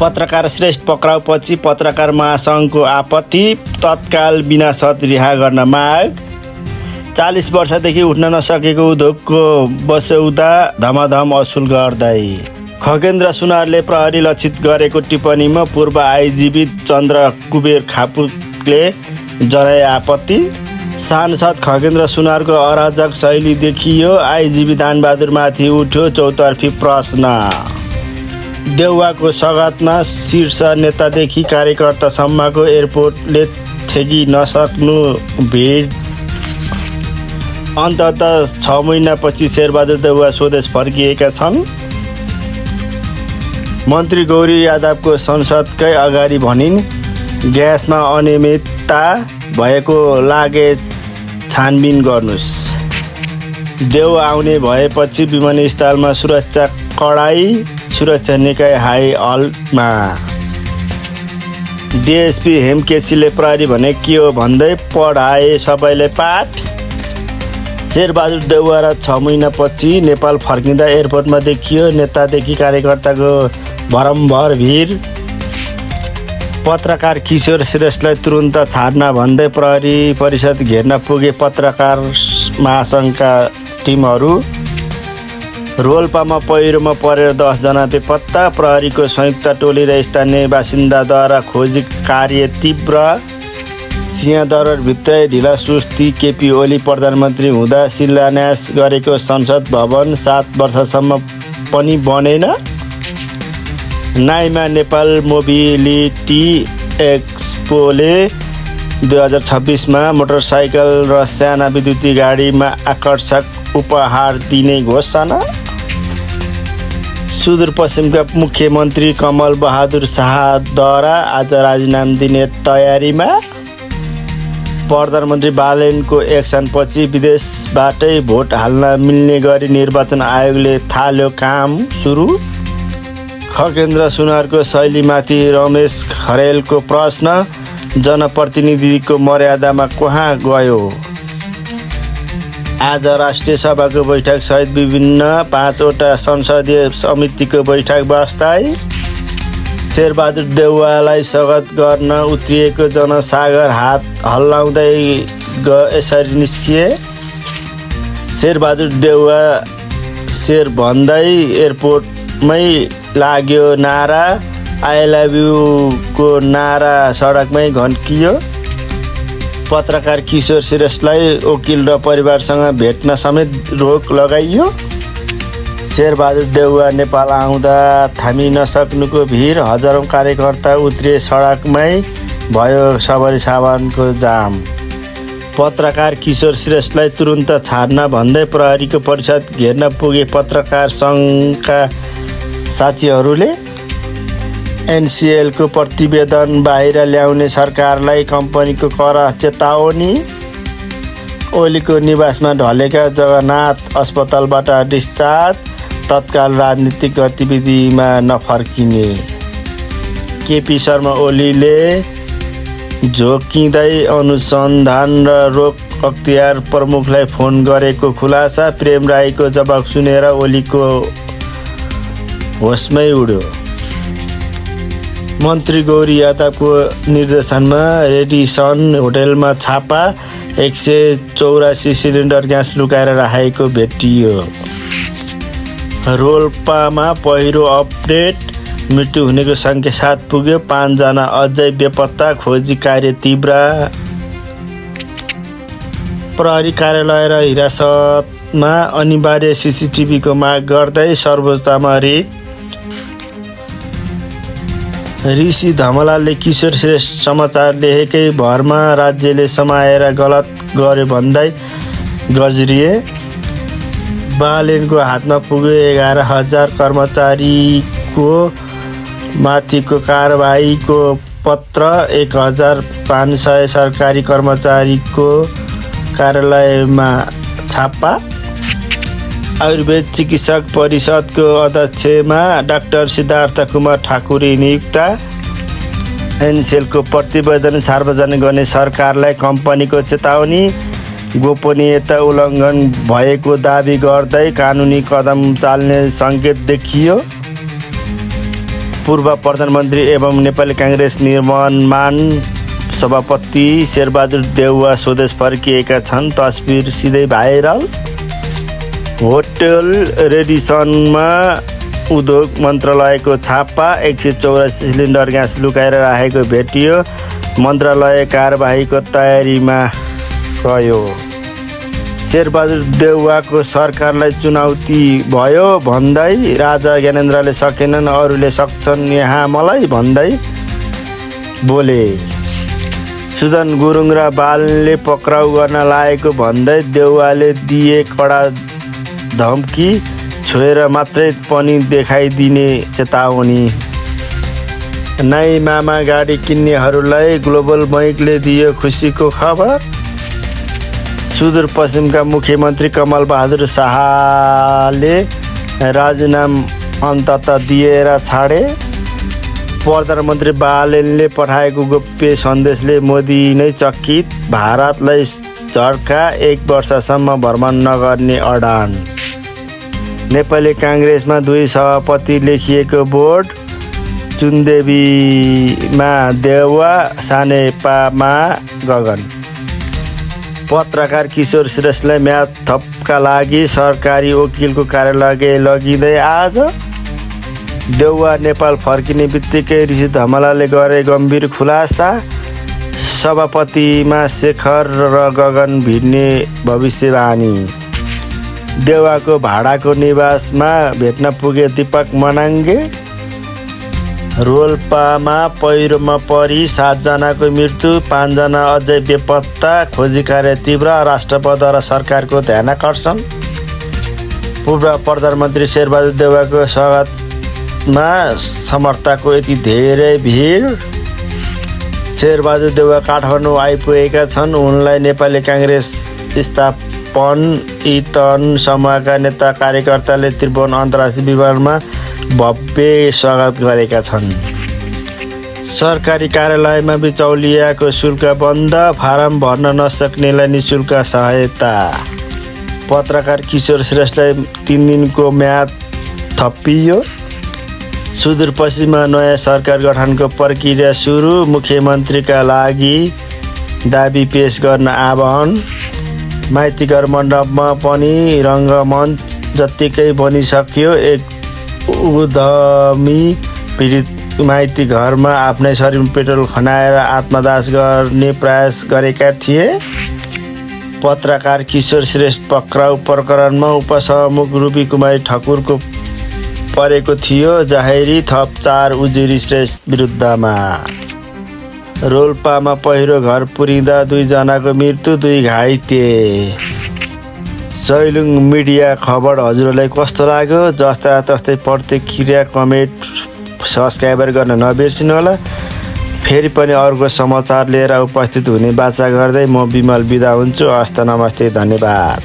पत्रकार श्रेष्ठ पक्राउपछि पत्रकार महासङ्घको आपत्ति, तत्काल बिना शर्त रिहा गर्न माग। 40 वर्षदेखि उठ्न नसकेको उद्योगको बस्यौदा धमाधम असुल गर्दै। खगेन्द्र सुनारले प्रहरी लक्षित गरेको टिप्पणीमा पूर्व आइजिपी चन्द्र कुबेर खापुले जनाए आपत्ति। सांसद खगेन्द्र सुनारको अराजक शैली देखियो, आइजिपी दानबहादुरमाथि उठ्यो चौतर्फी प्रश्न। देउवाको स्वागतमा शीर्ष नेतादेखि कार्यकर्तासम्मको एयरपोर्टले थेगी नसक्नु भिड। अन्ततः 6 महिनापछि शेरबहादुर देउवा स्वदेश फर्किएका छन्। मन्त्री गौरी यादवको संसदकै अगाडि भनिन्, ग्यासमा अनियमितता भएको लागे छानबिन गर्नुस्। देउ आउने भएपछि विमानस्थलमा सुरक्षा कडाई, सुरक्षा निकाय हाई अलर्टमा। डिएसपी हेमकेसीले प्रहरी भने के हो भन्दै पढाए सबैले पाठ। शेरबहादुर देउवा र 6 महिनापछि नेपाल फर्किँदा एयरपोर्टमा देखियो नेतादेखि कार्यकर्ताको भरमभर भिड। पत्रकार किशोर श्रेष्ठलाई तुरुन्त छाड्न भन्दै प्रहरी परिषद घेर्न पुगे पत्रकार महासङ्घका टिमहरू। रोल्पामा पहिरोमा परेर 10 जना बेपत्ता। प्रहरीको संयुक्त टोली र स्थानीय बासिन्दाद्वारा खोजी कार्य तीव्र। सिंहदरबारभित्रै ढिला सुस्ती। केपी ओली प्रधानमन्त्री हुँदा शिलान्यास गरेको संसद भवन 7 वर्षसम्म पनि बनेन। नाइमा नेपाल मोबिलिटी एक्सपोले 2026मा मोटरसाइकल र साना विद्युतीय गाडीमा आकर्षक उपहार दिने घोषणा। सुदूरपश्चिमका मुख्यमन्त्री कमल बहादुर शाहद्वारा आज राजीनामा दिने तयारीमा। प्रधानमन्त्री बालेनको एक्सनपछि विदेशबाटै भोट हाल्न मिल्ने गरी निर्वाचन आयोगले थाल्यो काम सुरु। खगेन्द्र सुनारको शैलीमाथि रमेश खरेलको प्रश्न, जनप्रतिनिधिको मर्यादामा कहाँ गयो। आज राष्ट्रिय सभाको बैठक सहित विभिन्न 5वटा संसदीय समितिको बैठक बस्दै। शेरबहादुर देउवालाई स्वागत गर्न उत्रिएको जनसागर हात हल्लाउँदै यसरी निस्किए। शेरबहादुर देउवा शेर भन्दै एयरपोर्टमै लाग्यो नारा। आई लभ युको नारा सडकमै घन्कियो। पत्रकार किशोर श्रेष्ठलाई वकिल र परिवारसँग भेट्न समेत रोक लगाइयो। शेरबहादुर देउवा नेपाल आउँदा थामी नसक्नुको भिड। हजारौँ कार्यकर्ता उत्रिए सडकमै, भयो सबरी सावानको जाम। पत्रकार किशोर श्रेष्ठलाई तुरुन्त छाड्न भन्दै प्रहरीको परिषद घेर्न पुगे पत्रकार सङ्घका साथीहरूले। एनसिएलको प्रतिवेदन बाहिर ल्याउने सरकारलाई कम्पनीको कर चेतावनी। ओलीको निवासमा ढलेका जगन्नाथ अस्पतालबाट डिस्चार्ज, तत्काल राजनीतिक गतिविधिमा नफर्किने। केपी शर्मा ओलीले झोकिँदै अनुसन्धान र रोक अख्तियार प्रमुखलाई फोन गरेको खुलासा। प्रेम राईको जवाब सुनेर ओलीको होसमै उड्यो। मन्त्री गौरी यादवको निर्देशनमा रेडिसन होटेलमा छापा। 184 सिलिन्डर ग्यास लुकाएर राखेको भेटियो। रोल्पामा पहिरो अपडेट, मृत्यु हुनेको सङ्ख्या 7 पुग्यो। 5 जना अझै बेपत्ता, खोजी कार्य तीव्र। प्रहरी कार्यालय र हिरासतमा अनिवार्य सिसिटिभीको माग गर्दै सर्वोच्चमा रिट। ऋषि धमलालले किशोर श्रेष्ठ समाचार लेखेकै भरमा राज्यले समाएर गलत गर्यो भन्दै गजरिए। बालेनको हातमा पुग्यो 11,000 कर्मचारीको माथिको कारबाहीको पत्र। 1,500 सरकारी कर्मचारीको कार्यालयमा छापा। आयुर्वेद चिकित्सक परिषदको अध्यक्षमा डाक्टर सिद्धार्थ कुमार ठाकुरी नियुक्त। एनसिएलको प्रतिवेदन सार्वजनिक गर्ने सरकारलाई कम्पनीको चेतावनी। गोपनीयता उल्लङ्घन भएको दाबी गर्दै कानुनी कदम चाल्ने सङ्केत देखियो। पूर्व प्रधानमन्त्री एवं नेपाली काङ्ग्रेस निर्माण सभापति शेरबहादुर देउवा स्वदेश फर्किएका छन्। तस्बिर सिधै भाइरल। होटल रेडिसनमा उद्योग मन्त्रालयको छापा। 184 सिलिन्डर ग्यास लुकाएर राखेको भेटियो। मन्त्रालय कारबाहीको तयारीमा रह्यो। शेरबहादुर देउवाको सरकारलाई चुनौती भयो भन्दै राजा ज्ञानेन्द्रले सकेनन्, अरूले सक्छन् यहाँ मलाई भन्दै बोले। सुदन गुरुङ र बालनले पक्राउ गर्न लागेको भन्दै देउवाले दिए कडा धम्की। छोएर मात्रै पनि देखाइदिने चेतावनी। नाइ मामा गाडी किन्नेहरूलाई ग्लोबल बैंकले दियो खुसीको खबर। सुदूरपश्चिमका मुख्यमन्त्री कमल बहादुर शाहले राजीनामा अन्ततः दिएर छाडे। प्रधानमन्त्री बालनले पठाएको गोप्य सन्देशले मोदी नै चकित। भारतलाई झड्का, 1 वर्षसम्म भ्रमण नगर्ने अडान। नेपाली काङ्ग्रेसमा 2 सभापति लेखिएको बोर्ड। चुनदेवीमा देउवा, सानेपामा गगन। पत्रकार किशोर श्रेष्ठलाई म्याद थपका लागि सरकारी वकिलको कार्यालय लगिँदै आज। देउवा नेपाल फर्किने बित्तिकै ऋषि धमलाले गरे गम्भीर खुलासा। सभापतिमा शेखर र गगन भिड्ने भविष्यवाणी। देउवाको भाडाको निवासमा भेट्न पुगे दीपक मनाङ्गे। रोल्पामा पहिरोमा परी 7 जनाको मृत्यु, 5 जना अझै बेपत्ता। खोजी कार्य तीव्र, राष्ट्रपति र सरकारको ध्यानाकर्षण। पूर्व प्रधानमन्त्री शेरबहादुर देउवाको स्वागतमा समर्थकको यति धेरै भिड। शेरबहादुर देउवा काठमाडौँ आइपुगेका छन्। उनलाई नेपाली काङ्ग्रेस स्थापन समूहका नेता कार्यकर्ताले त्रिभुवन अन्तर्राष्ट्रिय विमानमा भव्य स्वागत गरेका छन्। सरकारी कार्यालयमा बिचौलियाको शुल्क बन्द। फारम भर्न नसक्नेलाई निःशुल्क सहायता। पत्रकार किशोर श्रेष्ठलाई 3 दिनको म्याद थपियो। सुदूरपश्चिममा नयाँ सरकार गठनको प्रक्रिया सुरु। मुख्यमन्त्रीका लागि दाबी पेश गर्न आह्वान। माइतीघर मण्डपमा पनि रङ्गमञ्च जत्तिकै बनिसक्यो। एक उद्यमी पीडित माइती घरमा आफ्नै शरीरमा पेट्रोल खनाएर आत्मदाह गर्ने प्रयास गरेका थिए। पत्रकार किशोर श्रेष्ठ पक्राउ प्रकरणमा उपसभामुख रूपी कुमारी ठकुरको परेको थियो जाहेरी। थप 4 उजुरी श्रेष्ठ विरुद्धमा। रोल्पामा पहिरो घर पुरिँदा 2 जनाको मृत्यु, 2 घाइते। सैलुङ मिडिया खबर हजुरलाई कस्तो लाग्यो? जस्ता तस्तै प्रतिक्रिया, कमेन्ट, सब्सक्राइब गर्न नबिर्सिनुहोला। फेरि पनि अर्को समाचार लिएर उपस्थित हुने बाचा गर्दै म विमल बिदा हुन्छु। हस्त नमस्ते, धन्यवाद।